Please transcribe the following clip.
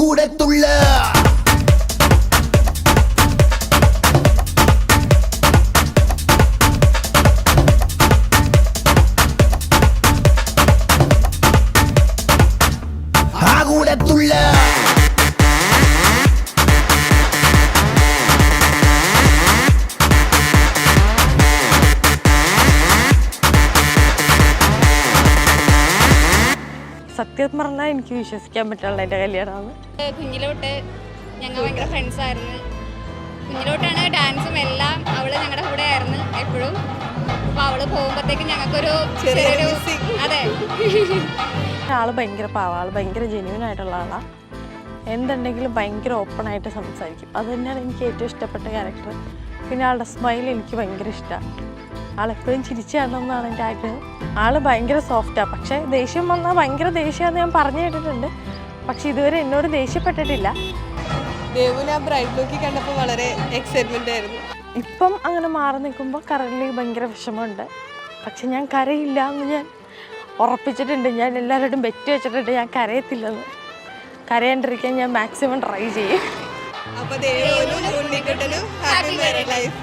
കൂടത്തുള്ള കൂടത്തുള്ള സത്യം പറഞ്ഞാൽ എനിക്ക് വിശ്വസിക്കാൻ പറ്റുള്ള എൻ്റെ കല്യാണമാണ്. കുഞ്ഞിലോട്ട് ഞങ്ങൾ ഭയങ്കര ഫ്രണ്ട്സ് ആയിരുന്നു. കുഞ്ഞിലോട്ടാണ് ഡാൻസും എല്ലാം. അവള് ഞങ്ങളുടെ കൂടെ ആയിരുന്നു എപ്പോഴും. അപ്പോൾ അവള് പോകുമ്പോഴത്തേക്കും ഞങ്ങൾക്കൊരു ചെറിയൊരു അതെ. ആള് ഭയങ്കര പാവ, ആള് ഭയങ്കര ജെന്യൂൻ ആയിട്ടുള്ള ആളാണ്. എന്തുണ്ടെങ്കിലും ഭയങ്കര ഓപ്പണായിട്ട് സംസാരിക്കും. അത് തന്നെയാണ് എനിക്ക് ഏറ്റവും ഇഷ്ടപ്പെട്ട ക്യാരക്ടർ. പിന്നെ ആളുടെ സ്മൈൽ എനിക്ക് ഭയങ്കര ഇഷ്ടമാണ്. ആളെപ്പോഴും ചിരിച്ചു കാണണമെന്നാണ് എൻ്റെ ആഗ്രഹം. ആള് ഭയങ്കര സോഫ്റ്റാണ്. പക്ഷേ ദേഷ്യം വന്നാൽ ഭയങ്കര ദേഷ്യമാണെന്ന് ഞാൻ പറഞ്ഞു കേട്ടിട്ടുണ്ട്. പക്ഷെ ഇതുവരെ എന്നോട് ദേഷ്യപ്പെട്ടിട്ടില്ല. ദേവുവിനെ ആ ബ്രൈഡ് ലുക്കിൽ കണ്ടപ്പോൾ വളരെ എക്സൈറ്റ്മെൻ്റ് ആയിരുന്നു. ഇപ്പം അങ്ങനെ മാറി നിൽക്കുമ്പോൾ കറൻലി ഭയങ്കര വിഷമമുണ്ട്. പക്ഷെ ഞാൻ കരയില്ല എന്ന് ഞാൻ ഉറപ്പിച്ചിട്ടുണ്ട്. ഞാൻ എല്ലാവരോടും ബെറ്റ് വെച്ചിട്ടുണ്ട് ഞാൻ കരയത്തില്ലെന്ന്. കരയാണ്ടിരിക്കാൻ ഞാൻ മാക്സിമം ട്രൈ ചെയ്യും. അപ്പോൾ ദേവുവിനും ഉണ്ണിക്കുട്ടനും ഹാപ്പി മാരീഡ് ലൈഫ്.